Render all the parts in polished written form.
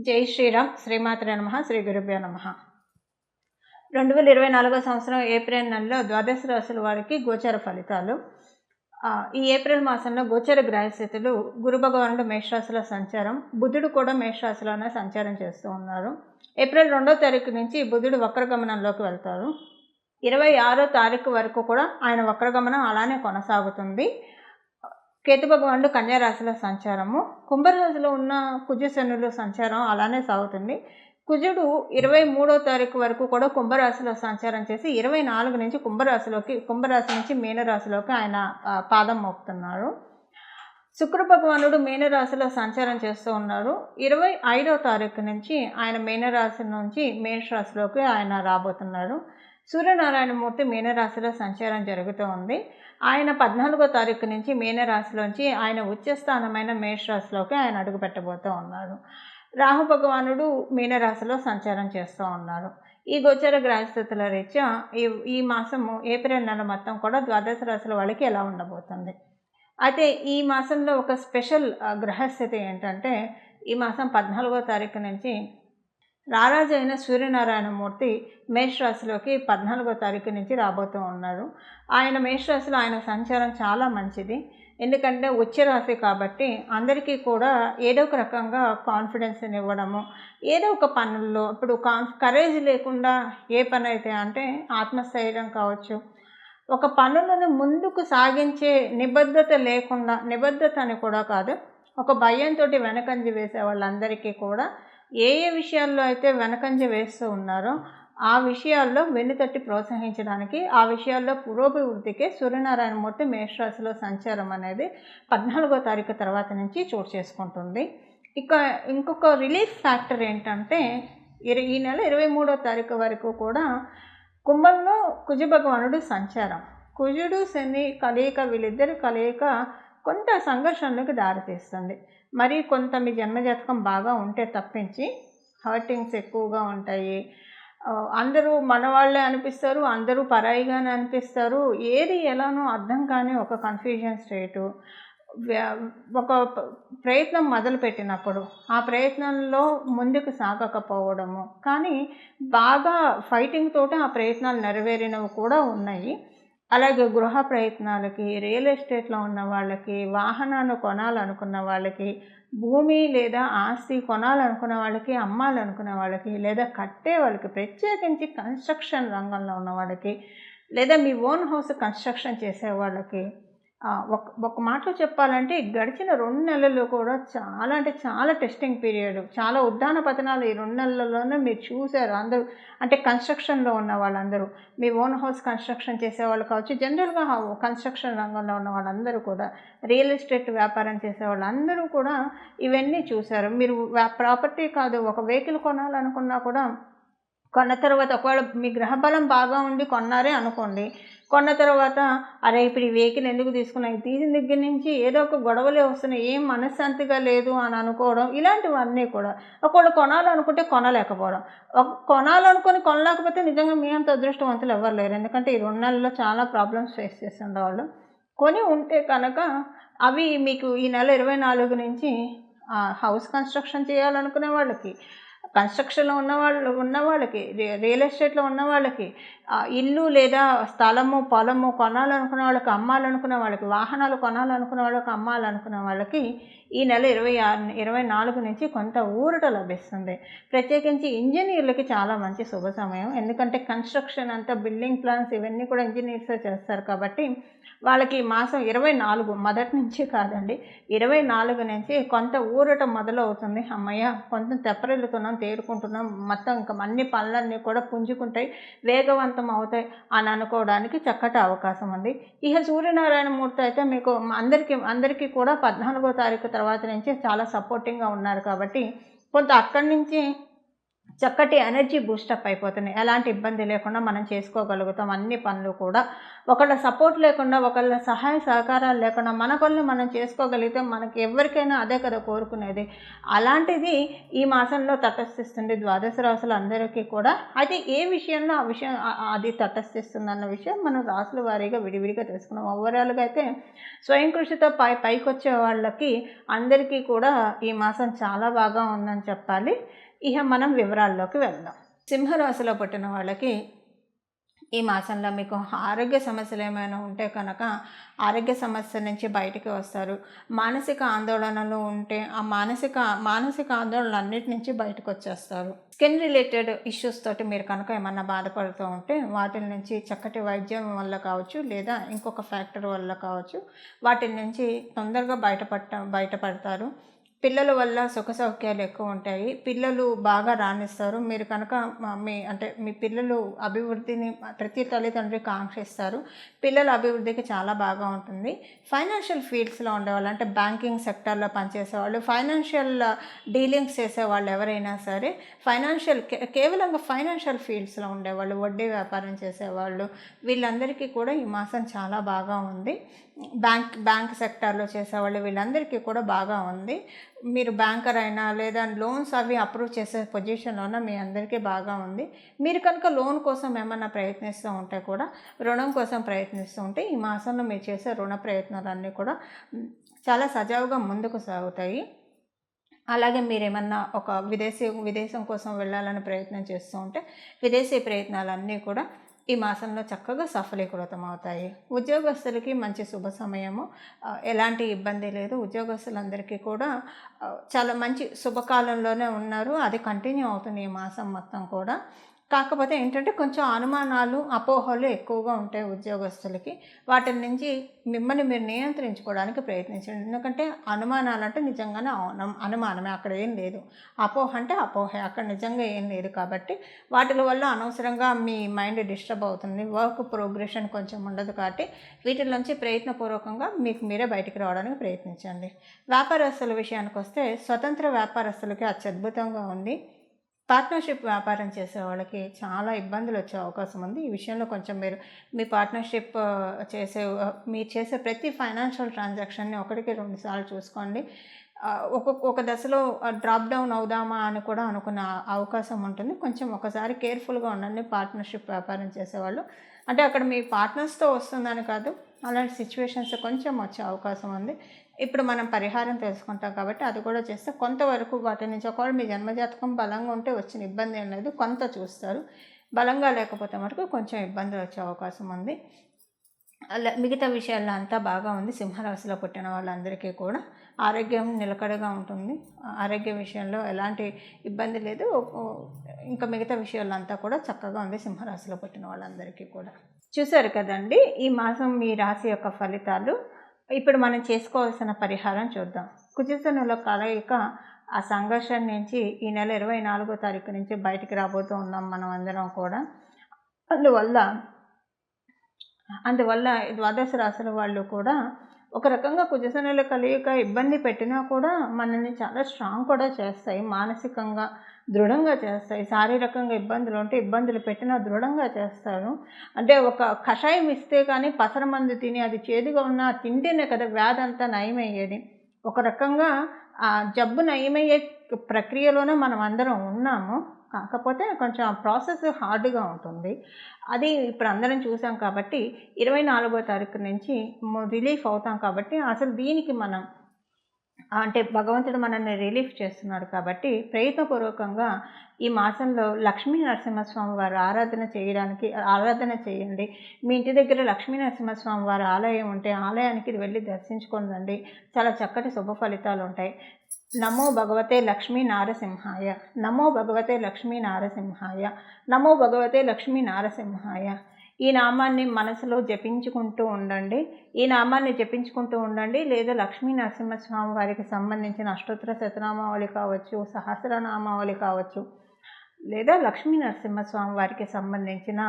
జై శ్రీరామ్. శ్రీమాత్రే నమః. శ్రీ గురుభ్యో నమః. 2024 సంవత్సరం ఏప్రిల్ నెలలో ద్వాదశ రాశుల వారికి గోచర ఫలితాలు. ఈ ఏప్రిల్ మాసంలో గోచర గ్రహస్థితులు గురు భగవానుడు మేషరాశిలో సంచారం, బుధుడు కూడా మేషరాశిలోనే సంచారం చేస్తూ ఉన్నారు. ఏప్రిల్ 2వ తారీఖు నుంచి బుధుడు వక్రగమనంలోకి వెళ్తారు. 26వ తారీఖు వరకు కూడా ఆయన వక్రగమనం అలానే కొనసాగుతుంది. కేతు భగవానుడు కన్యా రాశిలో సంచారము, కుంభరాశిలో ఉన్న కుజశనుల సంచారం అలానే సాగుతుంది. కుజుడు 23వ తారీఖు వరకు కూడా కుంభరాశిలో సంచారం చేసి 24 నుంచి కుంభరాశి నుంచి మీనరాశిలోకి ఆయన పాదం మోపుతున్నారు. శుక్ర భగవానుడు మీనరాశిలో సంచారం చేస్తూ ఉన్నారు. 25వ తారీఖు నుంచి ఆయన మీనరాశి నుంచి మేషరాశిలోకి ఆయన రాబోతున్నారు. సూర్యనారాయణమూర్తి మీనరాశిలో సంచారం జరుగుతూ ఉంది. ఆయన 14వ తారీఖు నుంచి మీనరాశిలోంచి ఆయన ఉచ్చస్థానమైన మేషరాశిలోకి ఆయన అడుగు పెట్టబోతూ ఉన్నారు. రాహు భగవానుడు మీనరాశిలో సంచారం చేస్తూ ఉన్నారు. ఈ గోచర గ్రహస్థితుల రీత్యా ఈ మాసము ఏప్రిల్ నెల మొత్తం కూడా ద్వాదశ రాశుల వాళ్ళకి ఎలా ఉండబోతుంది. అయితే ఈ మాసంలో ఒక స్పెషల్ గ్రహస్థితి ఏంటంటే, ఈ మాసం 14వ తారీఖు నుంచి రారాజు అయిన సూర్యనారాయణమూర్తి మేషరాశిలోకి 14వ తారీఖు నుంచి రాబోతూ ఉన్నారు. ఆయన మేషరాశిలో ఆయన సంచారం చాలా మంచిది. ఎందుకంటే ఉచ్చరాశి కాబట్టి అందరికీ కూడా ఏదో ఒక రకంగా కాన్ఫిడెన్స్ని ఇవ్వడము, ఏదో ఒక పనుల్లో ఇప్పుడు కరేజ్ లేకుండా ఏ పని అయితే అంటే ఆత్మస్థైర్యం కావచ్చు, ఒక పనులను ముందుకు సాగించే నిబద్ధత లేకుండా, నిబద్ధత అని కూడా కాదు, ఒక భయంతో వెనకంజ వేసే వాళ్ళందరికీ కూడా ఏ విషయాల్లో అయితే వెనకంజ వేస్తూ ఉన్నారో ఆ విషయాల్లో వెన్నుతట్టి ప్రోత్సహించడానికి, ఆ విషయాల్లో పురోభివృద్ధికి సూర్యనారాయణమూర్తి మేషరాశిలో సంచారం అనేది 14వ తారీఖు తర్వాత నుంచి చోటు చేసుకుంటుంది. ఇంకొక రిలీఫ్ ఫ్యాక్టర్ ఏంటంటే, ఈ నెల 23వ తారీఖు వరకు కూడా కుంభంలో కుజ భగవానుడు సంచారం. కుజుడు శని కలయిక, వీళ్ళిద్దరి కలయిక కొంత సంఘర్షణలకు దారితీస్తుంది. మరి కొంత మీ జన్మజాతకం బాగా ఉంటే తప్పించి హర్టింగ్స్ ఎక్కువగా ఉంటాయి. అందరూ మనవాళ్లే అనిపిస్తారు, అందరూ పరాయిగానే అనిపిస్తారు. ఏది ఎలానో అర్థం కాని ఒక కన్ఫ్యూజన్ స్టేటు. ఒక ప్రయత్నం మొదలుపెట్టినప్పుడు ఆ ప్రయత్నంలో ముందుకు సాగకపోవడము, కానీ బాగా ఫైటింగ్ తోటి ఆ ప్రయత్నాలు నెరవేరినవి కూడా ఉన్నాయి. అలాగే గృహ ప్రయత్నాలకి, రియల్ ఎస్టేట్లో ఉన్న వాళ్ళకి, వాహనాన్ని కొనాలనుకున్న వాళ్ళకి, భూమి లేదా ఆస్తి కొనాలనుకున్న వాళ్ళకి, అమ్మాలనుకునే వాళ్ళకి, లేదా కట్టే వాళ్ళకి, ప్రత్యేకించి కన్స్ట్రక్షన్ రంగంలో ఉన్న వాళ్ళకి, లేదా మీ ఓన్ హౌస్ కన్స్ట్రక్షన్ చేసే వాళ్ళకి, ఒక మాటలో చెప్పాలంటే గడిచిన 2 నెలలు కూడా చాలా అంటే చాలా టెస్టింగ్ పీరియడ్, చాలా ఉద్దాన పతనాలు ఈ 2 నెలల్లోనే మీరు చూశారు. అందరూ అంటే కన్స్ట్రక్షన్లో ఉన్న వాళ్ళందరూ, మీ ఓన్ హౌస్ కన్స్ట్రక్షన్ చేసేవాళ్ళు కావచ్చు, జనరల్గా కన్స్ట్రక్షన్ రంగంలో ఉన్న వాళ్ళందరూ కూడా, రియల్ ఎస్టేట్ వ్యాపారం చేసే వాళ్ళందరూ కూడా ఇవన్నీ చూశారు. మీరు ప్రాపర్టీ కాదు, ఒక వెహికల్ కొనాలనుకున్నా కూడా కొన్న తర్వాత ఒకవేళ మీ గ్రహబలం బాగా ఉండి కొన్నారే అనుకోండి, కొన్న తర్వాత అరే ఇప్పుడు ఈ వెహికల్ ఎందుకు తీసుకున్నాయి, తీసిన దగ్గర నుంచి ఏదో ఒక గొడవలే వస్తున్నాయి, ఏం మనశ్శాంతిగా లేదు అని అనుకోవడం, ఇలాంటివన్నీ కూడా. ఒకవేళ కొనాలనుకుంటే కొనలేకపోవడం, కొనాలనుకొని కొనలేకపోతే నిజంగా మీ అంత అదృష్టవంతులు ఎవరు లేరు. ఎందుకంటే ఈ 2 నెలల్లో చాలా ప్రాబ్లమ్స్ ఫేస్ చేస్తుండేవాళ్ళు. కొని ఉంటే కనుక అవి మీకు ఈ నెల 24 నుంచి హౌస్ కన్స్ట్రక్షన్ చేయాలనుకునే వాళ్ళకి, కన్స్ట్రక్షన్లో ఉన్న వాళ్ళకి, రియల్ ఎస్టేట్లో ఉన్న వాళ్ళకి, ఇల్లు లేదా స్థలము పొలము కొనాలనుకునే వాళ్ళకి, అమ్మాలనుకునే వాళ్ళకి, వాహనాలు కొనాలనుకునే వాళ్ళకి, అమ్మాలనుకునే వాళ్ళకి ఈ నెల 24 నుంచి కొంత ఊరట లభిస్తుంది. ప్రత్యేకించి ఇంజనీర్లకి చాలా మంచి శుభ సమయం. ఎందుకంటే కన్స్ట్రక్షన్ అంతా, బిల్డింగ్ ప్లాన్స్ ఇవన్నీ కూడా ఇంజనీర్సే చేస్తారు కాబట్టి వాళ్ళకి మాసం 24 మొదటి నుంచి కాదండి, 24 నుంచి కొంత ఊరట మొదలవుతుంది. అమ్మయ్య కొంత తెప్పరిల్లుతున్నాం, తేరుకుంటున్నాం, మొత్తం ఇంకా అన్ని పనులన్నీ కూడా పుంజుకుంటాయి, వేగవంతం అవుతాయి అని అనుకోవడానికి చక్కటి అవకాశం ఉంది. ఇక సూర్యనారాయణమూర్తి అయితే మీకు అందరికీ కూడా 14వ తారీఖు తర్వాత నుంచి చాలా సపోర్టింగ్గా ఉన్నారు కాబట్టి కొంత అక్కడి నుంచి చక్కటి ఎనర్జీ బూస్టప్ అయిపోతున్నాయి. ఎలాంటి ఇబ్బంది లేకుండా మనం చేసుకోగలుగుతాం అన్ని పనులు కూడా. ఒకళ్ళ సపోర్ట్ లేకుండా, ఒకళ్ళ సహాయ సహకారాలు లేకుండా మన పనులు మనం చేసుకోగలిగితే మనకి ఎవరికైనా అదే కదా కోరుకునేది. అలాంటిది ఈ మాసంలో తటస్థిస్తుంది ద్వాదశ రాశులు అందరికీ కూడా. అయితే ఏ విషయంలో ఆ విషయం అది తటస్థిస్తుందన్న విషయం మనం రాశుల వారీగా విడివిడిగా తెలుసుకున్నాం. ఓవరాల్గా అయితే స్వయం కృషితో పైకొచ్చే వాళ్ళకి అందరికీ కూడా ఈ మాసం చాలా బాగా ఉందని చెప్పాలి. ఇక మనం వివరాల్లోకి వెళ్దాం. సింహరాశిలో పుట్టిన వాళ్ళకి ఈ మాసంలో మీకు ఆరోగ్య సమస్యలు ఏమైనా ఉంటే కనుక ఆరోగ్య సమస్య నుంచి బయటికి వస్తారు. మానసిక ఆందోళనలు ఉంటే ఆ మానసిక ఆందోళనలన్నిటి నుంచి బయటకు వచ్చేస్తారు. స్కిన్ రిలేటెడ్ ఇష్యూస్ తోటి మీరు కనుక ఏమన్నా బాధపడుతూ ఉంటే వాటి నుంచి చక్కటి వైద్యం వల్ల కావచ్చు, లేదా ఇంకొక ఫ్యాక్టర్ వల్ల కావచ్చు, వాటి నుంచి తొందరగా బయటపడతారు. పిల్లల వల్ల సుఖ సౌఖ్యాలు ఎక్కువ ఉంటాయి. పిల్లలు బాగా రాణిస్తారు. మీరు కనుక మీ పిల్లలు అభివృద్ధిని ప్రతి తల్లిదండ్రి కాంక్షిస్తారు. పిల్లల అభివృద్ధికి చాలా బాగా ఉంటుంది. ఫైనాన్షియల్ ఫీల్డ్స్లో ఉండేవాళ్ళు, అంటే బ్యాంకింగ్ సెక్టర్లో పనిచేసేవాళ్ళు, ఫైనాన్షియల్ డీలింగ్స్ చేసేవాళ్ళు ఎవరైనా సరే, కేవలంగా ఫైనాన్షియల్ ఫీల్డ్స్లో ఉండేవాళ్ళు, వడ్డీ వ్యాపారం చేసేవాళ్ళు, వీళ్ళందరికీ కూడా ఈ మాసం చాలా బాగా ఉంది. బ్యాంక్ సెక్టార్లో చేసేవాళ్ళు వీళ్ళందరికీ కూడా బాగా ఉంది. మీరు బ్యాంకర్ అయినా లేదా లోన్స్ అవి అప్రూవ్ చేసే పొజిషన్లోన మీ అందరికీ బాగా ఉంది. మీరు కనుక లోన్ కోసం ఏమన్నా ప్రయత్నిస్తూ ఉంటే కూడా, రుణం కోసం ప్రయత్నిస్తూ ఉంటే ఈ మాసంలో మీరు చేసే రుణ ప్రయత్నాలన్నీ కూడా చాలా సజావుగా ముందుకు సాగుతాయి. అలాగే మీరేమన్నా ఒక విదేశం కోసం వెళ్ళాలని ప్రయత్నం చేస్తూ ఉంటే విదేశీ ప్రయత్నాలన్నీ కూడా ఈ మాసంలో చక్కగా సఫలీకృతం అవుతాయి. ఉద్యోగస్తులకి మంచి శుభ సమయము, ఎలాంటి ఇబ్బంది లేదు. ఉద్యోగస్తులందరికీ కూడా చాలా మంచి శుభకాలంలోనే ఉన్నారు. అది కంటిన్యూ అవుతుంది ఈ మాసం మొత్తం కూడా. కాకపోతే ఏంటంటే కొంచెం అనుమానాలు, అపోహలు ఎక్కువగా ఉంటాయి ఉద్యోగస్తులకి. వాటి నుంచి మిమ్మల్ని మీరు నియంత్రించుకోవడానికి ప్రయత్నించండి. ఎందుకంటే అనుమానాలు అంటే నిజంగానే అనుమానమే, అక్కడ ఏం లేదు. అపోహ అంటే అపోహే, అక్కడ నిజంగా ఏం లేదు. కాబట్టి వాటి వల్ల అనవసరంగా మీ మైండ్ డిస్టర్బ్ అవుతుంది. వర్క్ ప్రోగ్రెషన్ కొంచెం ఉండదు. కాబట్టి వీటిలోంచి ప్రయత్నపూర్వకంగా మీకు మీరే బయటికి రావడానికి ప్రయత్నించండి. వ్యాపారస్తుల విషయానికి వస్తే స్వతంత్ర వ్యాపారస్తులకి అత్యద్భుతంగా ఉంది. పార్ట్నర్షిప్ వ్యాపారం చేసే వాళ్ళకి చాలా ఇబ్బందులు వచ్చే అవకాశం ఉంది. ఈ విషయంలో కొంచెం మీరు మీ పార్ట్నర్షిప్ మీరు చేసే ప్రతి ఫైనాన్షియల్ ట్రాన్సాక్షన్ని 1-2 సార్లు చూసుకోండి. ఒక దశలో డ్రాప్ డౌన్ అవుదామా అని కూడా అనుకున్న అవకాశం ఉంటుంది. కొంచెం ఒకసారి కేర్ఫుల్గా ఉండండి పార్ట్నర్షిప్ వ్యాపారం చేసేవాళ్ళు. అంటే అక్కడ మీ పార్ట్నర్స్తో వస్తుందని కాదు, అలాంటి సిచ్యువేషన్స్ కొంచెం వచ్చే అవకాశం ఉంది. ఇప్పుడు మనం పరిహారం తెలుసుకుంటాం కాబట్టి అది కూడా చేస్తే కొంతవరకు వాటి నుంచి, ఒకవేళ మీ జన్మజాతకం బలంగా ఉంటే వచ్చిన ఇబ్బంది ఏం లేదు, కొంత చూస్తారు. బలంగా లేకపోతే మటుకు కొంచెం ఇబ్బందులు వచ్చే అవకాశం ఉంది. అలా మిగతా విషయాల్లో అంతా బాగా ఉంది. సింహరాశిలో పుట్టిన వాళ్ళందరికీ కూడా ఆరోగ్యం నిలకడగా ఉంటుంది. ఆరోగ్య విషయంలో ఎలాంటి ఇబ్బంది లేదు. ఇంకా మిగతా విషయాల్లో అంతా కూడా చక్కగా ఉంది సింహరాశిలో పుట్టిన వాళ్ళందరికీ కూడా. చూశారు కదండి ఈ మాసం మీ రాశి యొక్క ఫలితాలు. ఇప్పుడు మనం చేసుకోవాల్సిన పరిహారం చూద్దాం. కుజశనుల కలయిక ఆ సంఘర్షణ నుంచి ఈ నెల 24వ తారీఖు నుంచి బయటికి రాబోతూ ఉన్నాం మనం అందరం కూడా. అందువల్ల ద్వాదశ రాశుల వాళ్ళు కూడా ఒక రకంగా కుజశనుల కలయిక ఇబ్బంది పెట్టినా కూడా మనల్ని చాలా స్ట్రాంగ్ కూడా చేస్తాయి, మానసికంగా దృఢంగా చేస్తాయి. శారీరకంగా ఇబ్బందులు ఉంటే ఇబ్బందులు పెట్టినా దృఢంగా చేస్తారు. అంటే ఒక కషాయం ఇస్తే కానీ పసరమందు తిని అది చేదుగా ఉన్న తింటేనే కదా వ్యాధి అంతా నయమయ్యేది. ఒక రకంగా ఆ జబ్బు నయమయ్యే ప్రక్రియలోనే మనం అందరం ఉన్నాము. కాకపోతే కొంచెం ఆ ప్రాసెస్ హార్డ్గా ఉంటుంది. అది ఇప్పుడు అందరం చూసాం కాబట్టి 24వ తారీఖు నుంచి రిలీఫ్ అవుతాం. కాబట్టి అసలు దీనికి మనం అంటే భగవంతుడు మనల్ని రిలీఫ్ చేస్తున్నాడు కాబట్టి ప్రయత్నపూర్వకంగా ఈ మాసంలో లక్ష్మీ నరసింహస్వామి వారి ఆరాధన చేయండి. మీ ఇంటి దగ్గర లక్ష్మీ నరసింహస్వామి వారి ఆలయం ఉంటే ఆలయానికి వెళ్ళి దర్శించుకొని రండి. చాలా చక్కటి శుభ ఫలితాలు ఉంటాయి. నమో భగవతే లక్ష్మీ నారసింహాయ, నమో భగవతే లక్ష్మీ నారసింహాయ, నమో భగవతే లక్ష్మీ నారసింహాయ. ఈ నామాన్ని మనసులో జపించుకుంటూ ఉండండి. లేదా లక్ష్మీ నరసింహస్వామి వారికి సంబంధించిన అష్టోత్తర శతనామావళి కావచ్చు, సహస్రనామావళి కావచ్చు, లేదా లక్ష్మీ నరసింహస్వామి వారికి సంబంధించిన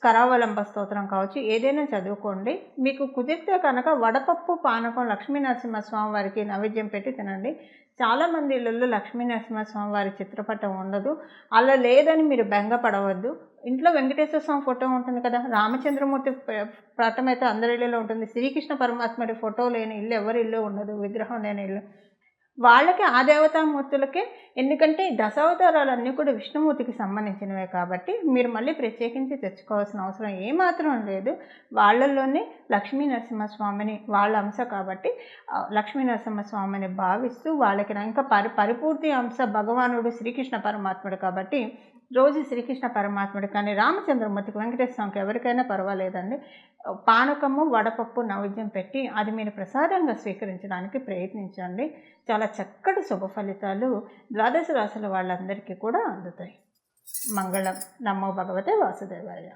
కరావలంబ స్తోత్రం కావచ్చు, ఏదైనా చదువుకోండి. మీకు కుదిరితే కనుక వడపప్పు, పానకం లక్ష్మీ నరసింహస్వామి వారికి నైవేద్యం పెట్టి తినండి. చాలామంది ఇళ్ళల్లో లక్ష్మీ నరసింహస్వామి వారి చిత్రపటం ఉండదు. అలా లేదని మీరు బెంగపడవద్దు. ఇంట్లో వెంకటేశ్వర స్వామి ఫోటో ఉంటుంది కదా, రామచంద్రమూర్తి పటం అయితే అందరి ఇళ్ళలో ఉంటుంది. శ్రీకృష్ణ పరమాత్ముడి ఫోటో లేని ఇల్లు ఎవరి ఇల్లు ఉండదు, విగ్రహం లేని ఇల్లు. వాళ్ళకి ఆ దేవతామూర్తులకే, ఎందుకంటే దశావతారాలన్నీ కూడా విష్ణుమూర్తికి సంబంధించినవే కాబట్టి మీరు మళ్ళీ ప్రత్యేకించి తెచ్చుకోవాల్సిన అవసరం ఏమాత్రం లేదు. వాళ్ళల్లోనే లక్ష్మీ నరసింహస్వామిని వాళ్ళ అంశ కాబట్టి లక్ష్మీ నరసింహస్వామిని భావిస్తూ వాళ్ళకి ఇంకా పరిపూర్తి అంశ భగవానుడు శ్రీకృష్ణ పరమాత్ముడు కాబట్టి రోజు శ్రీకృష్ణ పరమాత్ముడు కానీ రామచంద్రమూర్తికి, వెంకటేశ్వర స్వామికి ఎవరికైనా పర్వాలేదండి. పానకము, వడపప్పు నైవేద్యం పెట్టి అది మీరు ప్రసాదంగా స్వీకరించడానికి ప్రయత్నించండి. చాలా చక్కటి శుభ ఫలితాలు ద్వాదశ రాశుల వాళ్ళందరికీ కూడా అందుతాయి. మంగళం. నమో భగవతే వాసుదేవాయ.